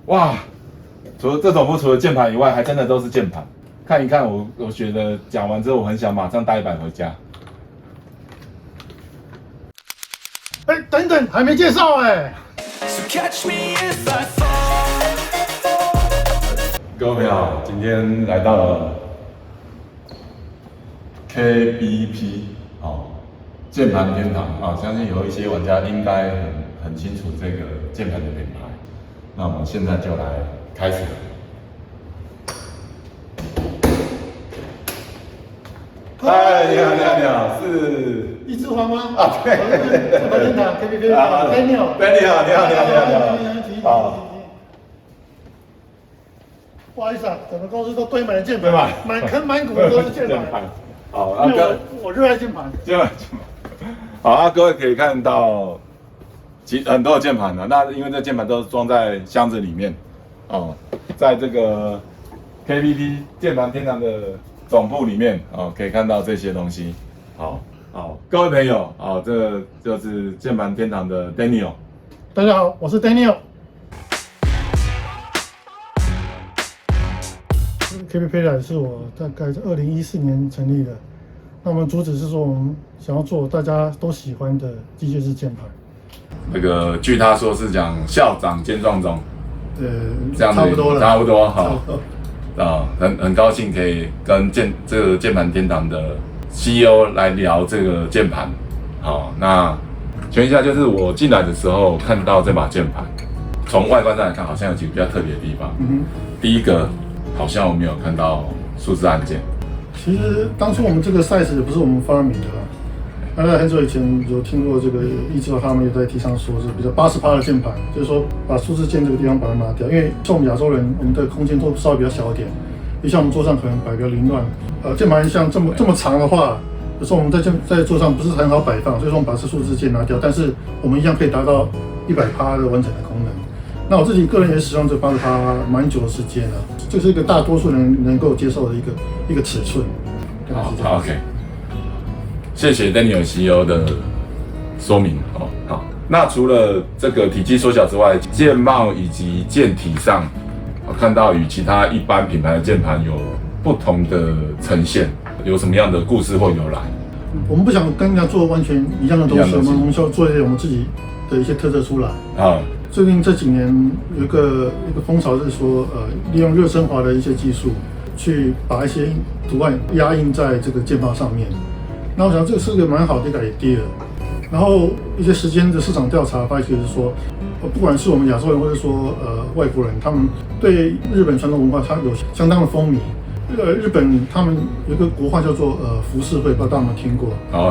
哇，除了这总部除了键盘以外，还真的都是键盘。看一看我觉得讲完之后，我很想马上带一版回家。哎，等等，还没介绍哎。各位朋友，今天来到了 KBP 键盘天堂相信有一些玩家应该很清楚这个键盘的品牌。那我们现在就来开始。嗨，你好，是易志华吗？啊，对，键盘天堂 KBP Daniel， 你好。不好意思啊，整个公司都堆满了键对吧盘，满坑满谷的都是键盘。好，因为我热爱键盘。键盘。好，各位可以看到，很多的键盘呢。那因为这键盘都是装在箱子里面，在这个 KBP 键盘天堂的总部里面可以看到这些东西。好，各位朋友，这就是键盘天堂的 Daniel。大家好，我是 Daniel。KBP 是我大概是2014年成立的。那我们主旨是说，我们想要做大家都喜欢的机械式键盘。那个据他说是讲校长兼撞钟，这样子差不多了，差不多好。很高兴可以跟这个键盘天堂的 CEO 来聊这个键盘。好，那请问一下，就是我进来的时候看到这把键盘，从外观上来看，好像有几个比较特别的地方。第一个，好像我没有看到数字按键。其实当初我们这个 size 也不是我们发明的啦。在很久以前有听过这个易志华他们也在提倡说是比较80%的键盘，就是说把数字键这个地方把它拿掉，因为像我们亚洲人，我们的空间都稍微比较小一点，就像我们桌上可能摆比较凌乱，键盘像这么长的话，有时候我们在桌上不是很好摆放，所以说我们把这数字键拿掉，但是我们一样可以达到100%的完整的功能。那我自己个人也使用这80%蛮久的时间了，这是一个大多数人能够接受的一个尺寸。好 ，OK。谢谢 Daniel CEO 的说明。好，那除了这个体积缩小之外，键帽以及键体上，我看到与其他一般品牌的键盘有不同的呈现，有什么样的故事或由来？我们不想跟人家做完全一样的东西，我们需要做一些我们自己的一些特色出来。最近这几年有一个风潮是说，利用热升华的一些技术，去把一些图案压印在这个键盘上面。那我想这个是个蛮好的一个 idea。然后一些时间的市场调查发现是说，不管是我们亚洲人或者说外国人，他们对日本传统文化它有相当的风靡。日本他们有一个国画叫做浮世绘，不知道大家有没有听过？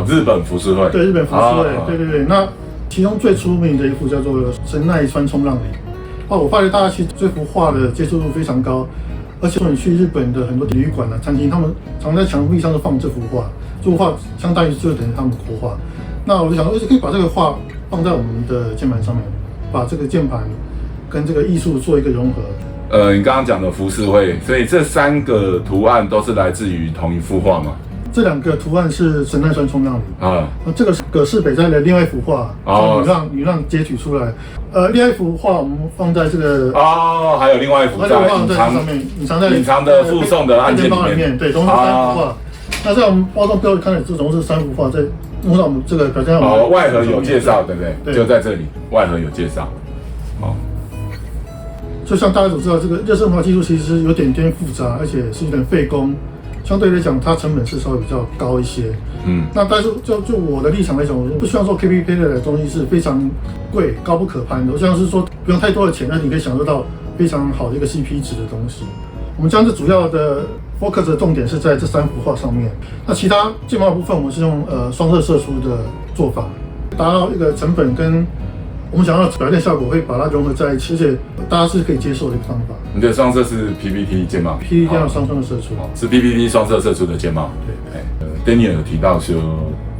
日本浮世绘。对，日本浮世绘，对。那其中最出名的一幅叫做《神奈川冲浪里》。我发觉大家其实这幅画的接受度非常高，而且说你去日本的很多旅馆餐厅，他们常在墙壁上都放这幅画，这幅画相当于就等于他们的国画。那我就想，可以把这个画放在我们的键盘上面，把这个键盘跟这个艺术做一个融合。你刚刚讲的浮世绘，所以这3个图案都是来自于同一幅画吗？这2个图案是神奈川冲浪里这个是葛饰北斋的另外一幅画，你让截取出来。另外一幅画我们放在这个还有另外一幅在隐藏的附送的按键里面。对，总共是3幅画。那在我们包装标语看来，这总共是3幅画，在弄到我们这个表现上。外盒有介绍，对不对？就在这里，外盒有介绍。就像大家所知道，这个热升华技术其实是有点复杂，而且是有点费工。相对来讲，它成本是稍微比较高一些。那但是就我的立场来讲，我不希望说 KBP 的东西是非常贵、高不可攀的。我希望是说不用太多的钱，但你可以享受到非常好的一个 CP 值的东西。我们将这主要的 focus 的重点是在这3幅画上面。那其他键盘部分，我们是用双色射出的做法，达到一个成本跟我们想要的表现效果，会把它融合在一起，而且大家是可以接受的一个方法。你的双色是 PPT 键帽 ，PPT 要双色射出，是 PPT 双色射出的键帽。对，Daniel 有提到说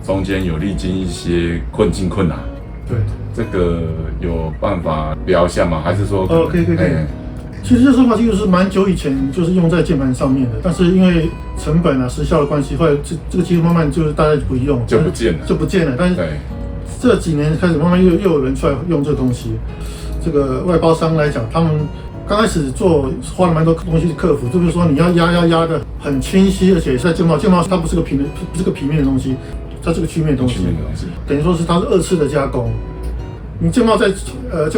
中间有历经一些困难。对，这个有办法聊一下吗？还是说？可以。其实热升华技术是蛮久以前就是用在键盘上面的，但是因为成本时效的关系，后来这个技术慢慢就是大家不用，就不见了。但是这几年开始慢慢又有人出来用这个东西。这个外包商来讲，他们刚开始做花了蛮多东西去克服，就比如说你要压的很清晰，而且在键帽它不是个平面的东西，它是个曲面的东西，等于说是它是2次的加工。你键帽键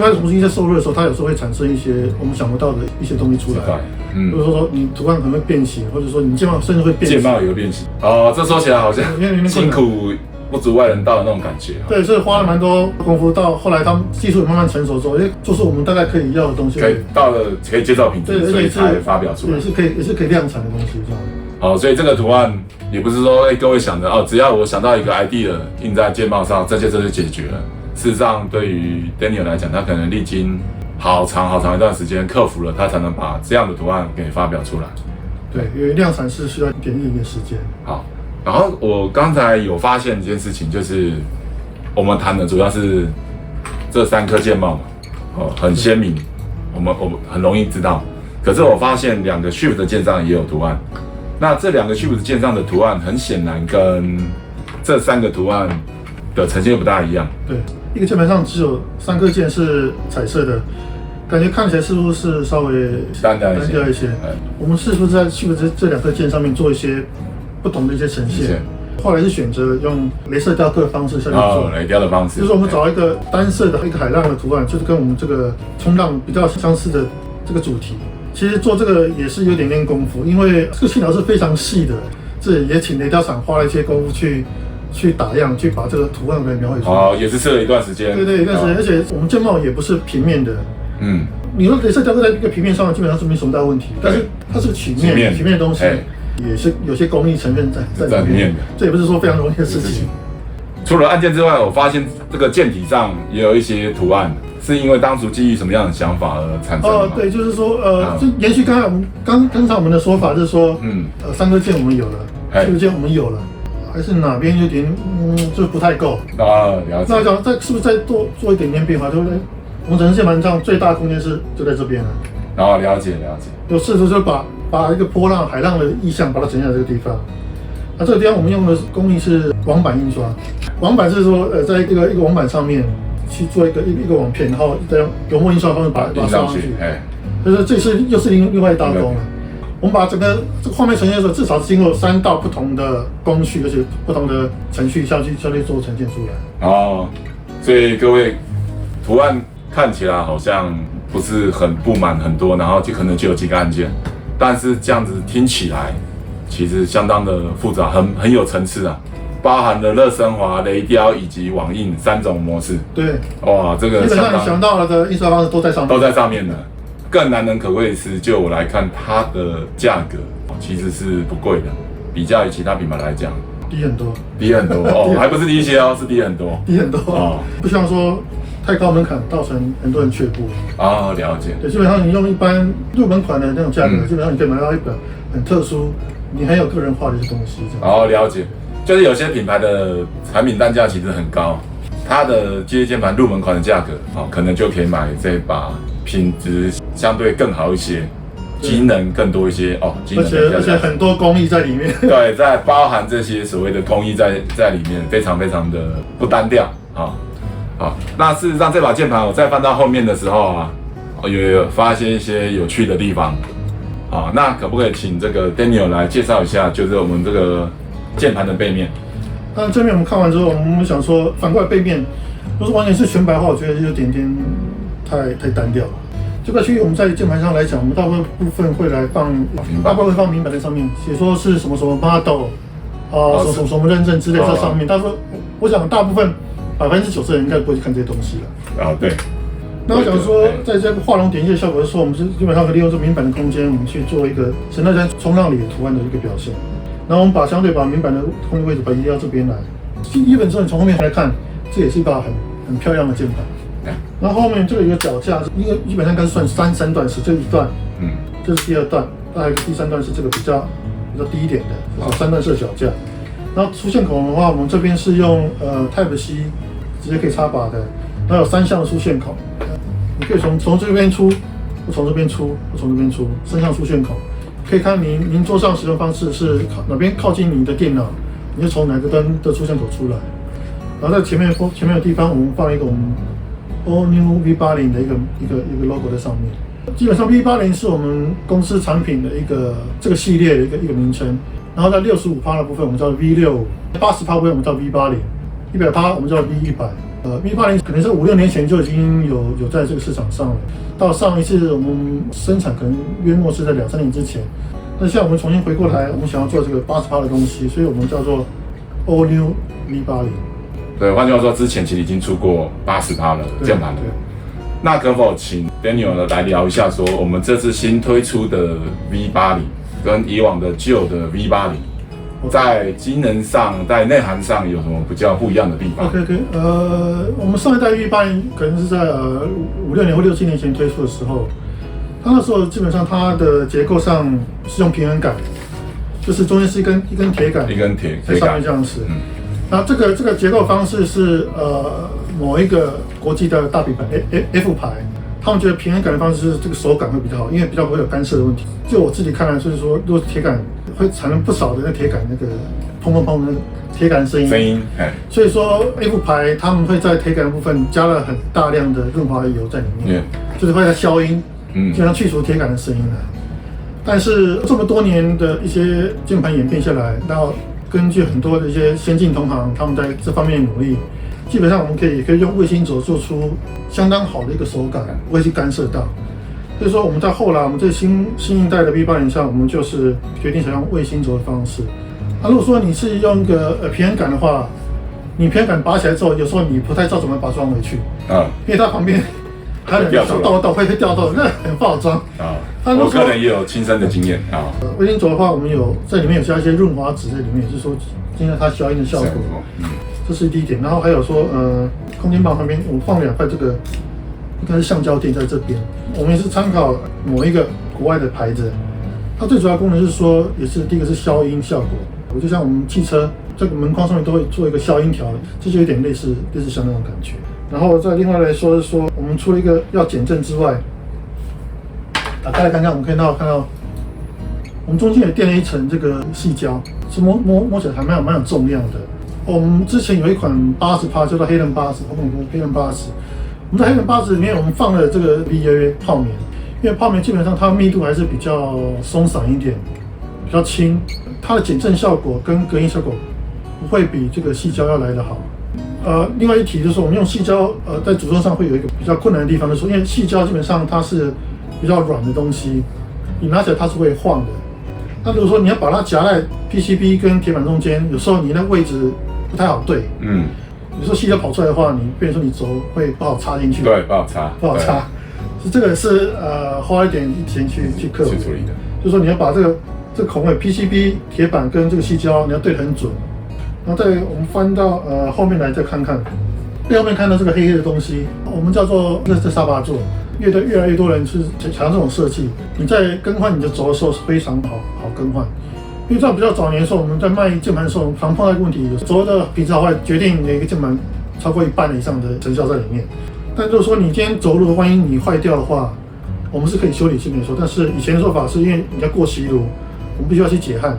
盘重新在受热的时候，它有时候会产生一些我们想不到的一些东西出来，比如说你图案可能会变形，或者说你键帽甚至会变形。键帽有变形哦，这说起来好像辛苦不足外人道的那种感觉。对，所以花了蛮多功夫，到后来他们技术慢慢成熟之后，就是我们大概可以要的东西，可以到了可以接受品质，所以才发表出来，也是可以量产的东西这样。好，所以这个图案也不是说各位想的哦，只要我想到一个 idea 印在键帽上，这些就解决了。事实上，对于 Daniel 来讲，他可能历经好长一段时间克服了，他才能把这样的图案给发表出来。对，因为量产是需要一点时间。好，然后我刚才有发现一件事情，就是我们谈的主要是这3颗键帽嘛，很鲜明，我们很容易知道。可是我发现2个 Shift 键上也有图案，那这2个 Shift 键上的图案很显然跟这3个图案的呈现又不大一样。对，一个键盘上只有3颗键是彩色的，感觉看起来是不是稍微单调一些？我们是不是在 Shift 这2颗键上面做一些不同的一些呈现？后来是选择用雷射雕刻的方式下去做，雷雕的方式，就是我们找一个单色的一个海浪的图案，就是跟我们这个冲浪比较相似的这个主题。其实做这个也是有点功夫，因为这个线条是非常细的，这也请雷雕厂花了一些功夫去打样，去把这个图案给描绘出来。也是吃了一段时间。对，一段时间，而且我们键帽也不是平面的。你说雷射雕刻在一个平面上，基本上是没什么大问题，但是它是个曲面的东西。也是有些工艺成分在里面的，这也不是说非常容易的事情。除了按键之外，我发现这个键体上也有一些图案，是因为当初基于什么样的想法而产生的？对，就是说，就延续刚才我们的说法，就是说，3颗键我们有了，4个键我们有了，还是哪边有点就不太够了解。那讲是不是再做一点点变化，对不对？我们整个键盘上最大的空间就在这边了。了解。有试图就把一个波浪、海浪的意象把它呈现在这个地方。那这个地方我们用的工艺是网版印刷。网版是说，在一个网板上面去做一个网片，然后再用油墨印刷的方式把它刷上去。就是这是又是另外一道工了。我们把整个这个画面呈现的时候，至少是经过3道不同的工序，而且不同的程序下去做呈现出来。所以各位图案看起来好像不是很布满很多，然后可能就有几个按键。但是这样子听起来，其实相当的复杂，很有层次啊，包含了热升华、雷雕以及网印3种模式。对，哇，这个基本上你想到了的印刷方式都在上面，的。更难能可贵的是，就我来看，它的价格其实是不贵的，比较于其他品牌来讲，低很多还不是低一些是低很多不希望说太高门槛造成很多人却步。了解。对，基本上你用一般入门款的那种价格，基本上你可以买到一本很特殊、你很有个人化的一些东西。了解。就是有些品牌的产品单价其实很高，它的机械键盘入门款的价格，可能就可以买这把品质相对更好一些、机能更多一些而且很多工艺在里面。对，在包含这些所谓的工艺在里面，非常非常的不单调那事实上这把键盘我再翻到后面的时候有发现一些有趣的地方那可不可以请这个 Daniel 来介绍一下，就是我们这个键盘的背面？那正面我们看完之后，我们想说反过来背面，如果完全是全白的话，我觉得有点太单调了。这个区域我们在键盘上来讲，我们大部分会来放明白在上面，写说是什么 model 什么认证之类在上面。但是我想大部分90%的人应该不会去看这些东西了。对。那我想说，在这个画龙点睛的效果的时候，我们是基本上可以利用这明版的空间，我们去做一个神奈川冲浪里的图案的一个表现。然后我们相对把明版的空间位置移到这边来。基本上你从后面来看，这也是一把很漂亮的键盘。然后后面这个有个脚架，因为基本上应该是算三段式，这一段，这是第2段，还有第3段是这个比较低一点的，就是3段式的脚架。然后出线孔的话，我们这边是用Type C 直接可以插拔的，然后有3项的出线孔，你可以从这边出，或从这边出，或从这边出，3项出线孔。可以看您桌上使用方式是哪边靠近你的电脑，你就从哪个灯的出线口出来。然后在前面的地方，我们放一个我们 All New V80的一个 logo 在上面。基本上 V80是我们公司产品的这个系列的一个名称。然后在65%的部分我们叫 V65，80%部分我们叫 V80，100%我们叫 V100。V80可能是5-6年前就已经有在这个市场上了。到上一次我们生产可能约莫是在2-3年之前。那现在我们重新回过来，我们想要做这个80%的东西，所以我们叫做 All New V80。对，换句话说，之前其实已经出过80%的键盘了。那可否请 Daniel 来聊一下，说我们这次新推出的 V80跟以往的旧的 V80，在机能上、在内涵上有什么比较不一样的地方 ？OK， 我们上一代 V80可能是在5-6年或6-7年前推出的时候，它那时候基本上它的结构上是用平衡杆，就是中间是一根铁杆，在上面这样子。那这个结构方式是某一个国际的大品牌 F 牌，他们觉得平衡杆的方式是这个手感会比较好，因为比较不会有干涉的问题。就我自己看来，就是说，如果铁杆会产生不少的那铁杆那个砰砰砰的铁杆声音，所以说 F 牌他们会在铁杆部分加了很大量的润滑油在里面，就是会在消音，就像去除铁杆的声音来。但是这么多年的一些键盘演变下来，然后根据很多的一些先进同行他们在这方面努力，基本上我们可以用卫星轴做出相当好的一个手感，不会去干涉到。所以说我们在后来我们这新一代的 V80上，我们就是决定采用卫星轴的方式。如果说你是用一个平衡杆的话，你平衡杆拔起来之后，有时候你不太知道怎么把它装回去因为它旁边还有小道会掉到，那很不好装我个人也有亲身的经验卫星轴的话，我们在里面有加一些润滑质在里面，就是说增加它消音的效果。这是第一点。然后还有说，空间棒旁边我放2块这个应该是橡胶垫在这边。我们也是参考某一个国外的牌子，它最主要功能是说，也是第一个是消音效果。我就像我们汽车这个门框上面都会做一个消音条，这就有点类似像那种感觉。然后再另外来说是说，我们除了一个要减震之外，打开来看看，我们可以看到，我们中间也垫了一层这个细胶，是摸起来还蛮有重量的。我们之前有一款80%叫做黑人80，后面有个黑人80。我们在黑人80里面，我们放了这个 VA 泡棉，因为泡棉基本上它密度还是比较松散一点，比较轻，它的减震效果跟隔音效果不会比这个细胶要来得好。另外一提就是说，我们用细胶在组装上会有一个比较困难的地方，就是说，因为细胶基本上它是比较软的东西，你拿起来它是会晃的。那如果说你要把它夹在 PCB 跟铁板中间，有时候你那位置不太好对，有时候细胶跑出来的话，变成说你轴会不好插进去，对，不好插，这个是花一点钱去克服处理的。就是说你要把这个孔位 PCB 铁板跟这个细胶你要对得很准。然后再我们翻到后面来再看看，背后面看到这个黑黑的东西，我们叫做这沙发座。越来越多人是想要这种设计，你在更换你的轴的时候是非常好更换。因为在比较早年的时候，我们在卖键盘的时候，常碰到一个问题，轴的品质好坏决定每个键盘超过1半以上的成效在里面。但如果说你今天轴如果万一你坏掉的话，我们是可以修理是没错，但是以前的做法是因为你要过吸炉，我们必须要去解焊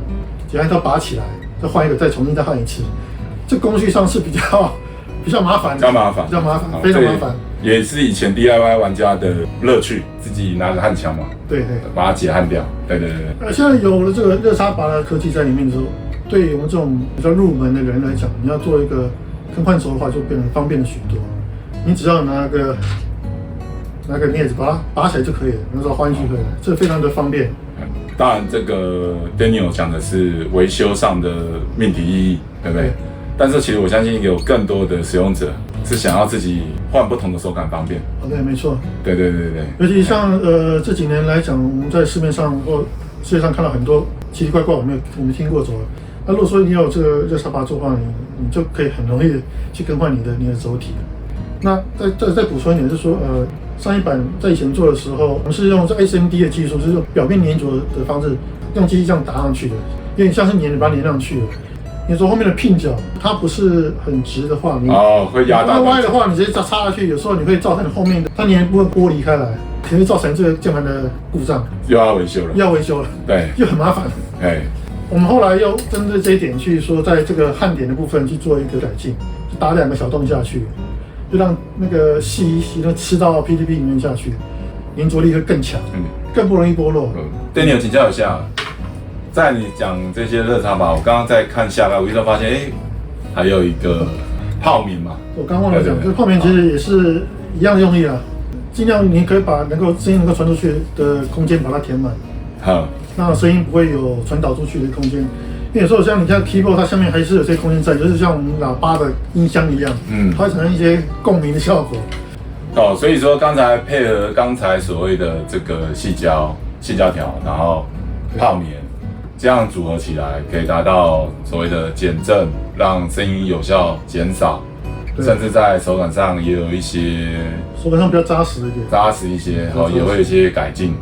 它拔起来，再换一个，再重新再焊一次。这工序上是比较麻烦，非常麻烦。也是以前 DIY 玩家的乐趣，自己拿着焊枪嘛，对，把它解焊掉，对。现在有了这个热插拔的科技在里面的时候，对我们这种比较入门的人来讲，你要做一个更换轴的话，就变得方便了许多。你只要拿个镊子把它拔起来就可以了，然后换进去可以了，这非常的方便。当然，这个 Daniel 讲的是维修上的命题意义，对不对？但是其实我相信有更多的使用者是想要自己换不同的手感方便。对，没错。对。尤其像这几年来讲，我们在市面上或世界上看到很多奇奇怪怪我们听过轴。那如果说你有这个热插拔座的话，你就可以很容易去更换你的轴体。那再补充一点，就是说上一版在以前做的时候，我们是用这 SMD 的技术，就是用表面粘着的方式，用机器这样打上去的，有点像是把它粘上去的。你说后面的拼角它不是很直的话，会压到。歪的话，你直接插下去，有时候你会造成后面的它粘部分剥离开来，可能会造成这个键盘的故障，又要维修了。对，又很麻烦。我们后来又针对这一点去说，在这个焊点的部分去做一个改进，就打2个小洞下去，就让那个细都吃到 PCB 里面下去。粘着力会更强，更不容易剥落。Daniel 请教一下，在你讲这些热插拔，我刚刚在看下来，我一直发现，还有一个泡棉嘛。我刚忘了讲，这泡棉其实也是一样的用意啊，尽量你可以把声音能够传出去的空间把它填满，那声音不会有传导出去的空间。因为有时候像你看 keyboard， 它下面还是有些空间在，就是像我们喇叭的音箱一样，它会产生一些共鸣的效果。所以说刚才配合刚才所谓的这个细胶条，然后泡棉，这样组合起来，可以达到所谓的减震，让声音有效减少，甚至在手感上也有一些手感上比较扎实一些，也会有一些改进。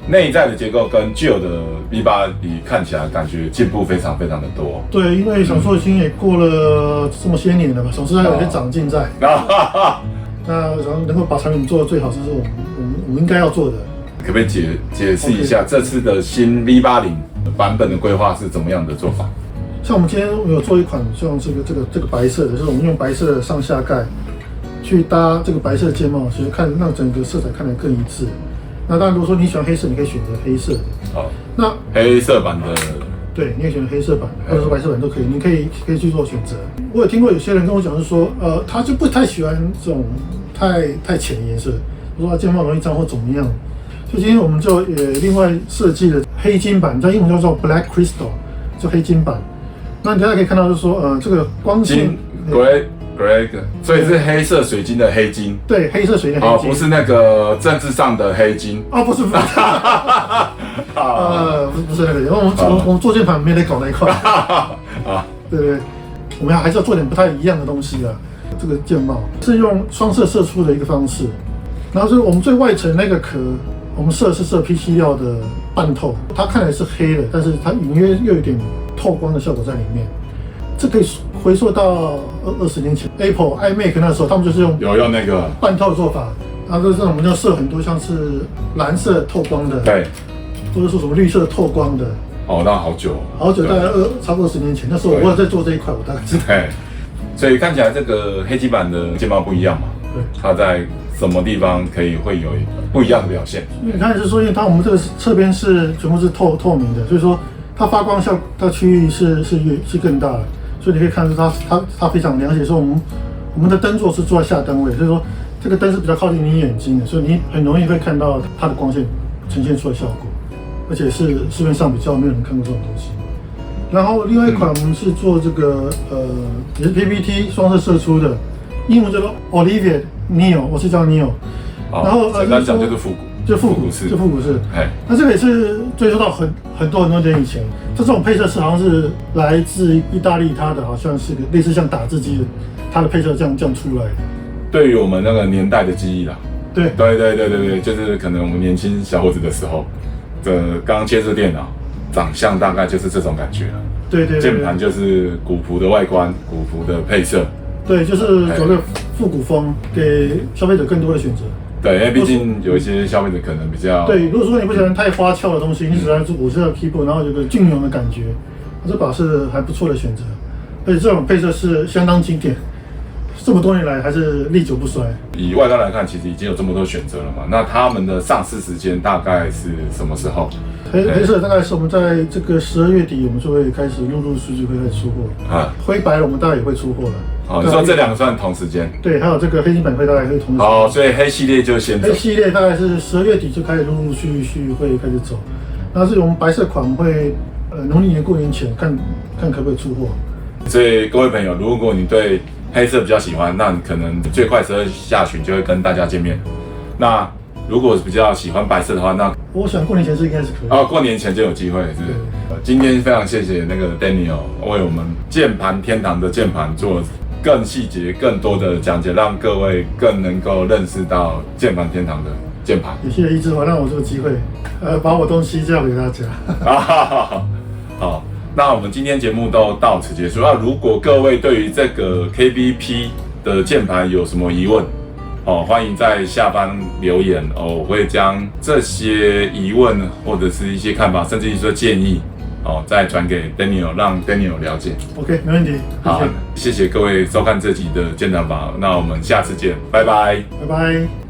内在的结构跟旧的 V8比，看起来感觉进步非常非常的多。对，因为想说已经也过了这么些年了吧，总是还有一些长进在。那然后能够把产品做得最好，这是我们应该要做的。可不可以解释一下这次的新 V80版本的规划是怎么样的做法？像我们今天有做一款像这个白色的，就是我们用白色的上下盖去搭这个白色的键帽，其实让整个色彩看得更一致。那当然，如果说你喜欢黑色，你可以选择黑色的。那黑色版的，对，你可以选择黑色版，或者说白色版都可以，你可以去做选择。我有听过有些人跟我讲，是说，他就不太喜欢这种太浅的颜色，说键帽容易脏或怎么样。所以今天我们就也另外设计了黑金版，在英文叫做 Black Crystal， 就黑金版。那大家可以看到，就是说，这个光线。Greg， 所以是黑色水晶的黑金，对，黑色水晶的黑金，不是那个政治上的黑金，不是，不是那个，因为我们做键盘没得搞那一块，对，我们还是要做点不太一样的东西啊。这个键帽是用双色射出的一个方式，然后是我们最外层那个壳，我们是射 PC 料的半透，它看起来是黑的，但是它隐约又有点透光的效果在里面。这可以回溯到20年前 ，Apple iMac 那时候，他们就是用那个半透的做法，然后就是我们就设很多像是蓝色透光的，对，或者说什么绿色透光的。那好久，大概差不多20年前，那时候我有在做这一块，我大概知道。所以看起来这个黑基版的键帽不一样嘛？对，它在什么地方会有不一样的表现？因为刚才是说，因为我们这个侧边是全部是透明的，所以说它发光它区域是更大的。所以你可以看出它非常亮，而且说我们的灯座是坐在下灯位，所以说这个灯是比较靠近你眼睛的，所以你很容易会看到它的光线呈现出的效果，而且是市面上比较没有人看过这种东西。然后另外一款我们是做这个也是 PPT 双色射出的，英文叫做 Olivia Neo， 我是叫 Neo。然后简单讲就是复古。就复古式，那这个也是追溯到很多年以前。这种配色是好像是来自意大利，它的好像是个类似像打字机的，它的配色这样出来的。对于我们那个年代的记忆啦，对，就是可能我们年轻小伙子的时候，刚接触电脑，长相大概就是这种感觉了。对，键盘就是古朴的外观，古朴的配色。对，就是走个复古风，给消费者更多的选择。对，因为毕竟有一些消费者可能比较对，如果说你不喜欢太花俏的东西，你喜欢我是要 keyboard， 然后有个隽永的感觉，这把是还不错的选择，而且这种配色是相当经典，这么多年来还是历久不衰。以外观来看，其实已经有这么多选择了嘛。那他们的上市时间大概是什么时候？黑色大概是我们在这个12月底，我们就会开始陆续会开始出货。灰白我们大概也会出货了。你说这两个算同时间？对，还有这个黑金版会大概会同时。所以黑系列就先走。黑系列大概是12月底就开始陆续会开始走。那是我们白色款会农历年过年前看可不可以出货。所以各位朋友，如果你对黑色比较喜欢，那你可能最快12月下旬就会跟大家见面。那如果比较喜欢白色的话，那我想过年前是应该是可以。过年前就有机会，是不是？今天非常谢谢那个 Daniel 为我们键盘天堂的键盘做更细节、更多的讲解，让各位更能够认识到键盘天堂的键盘。也谢谢一之华让我这个机会，把我东西教给大家。好，那我们今天节目都到此结束。那如果各位对于这个 KBP 的键盘有什么疑问，欢迎在下方留言我会将这些疑问或者是一些看法，甚至一些建议再转给 Daniel， 让 Daniel 了解。OK， 没问题。好，谢谢各位收看这集的键盘法，那我们下次见，拜拜。拜拜。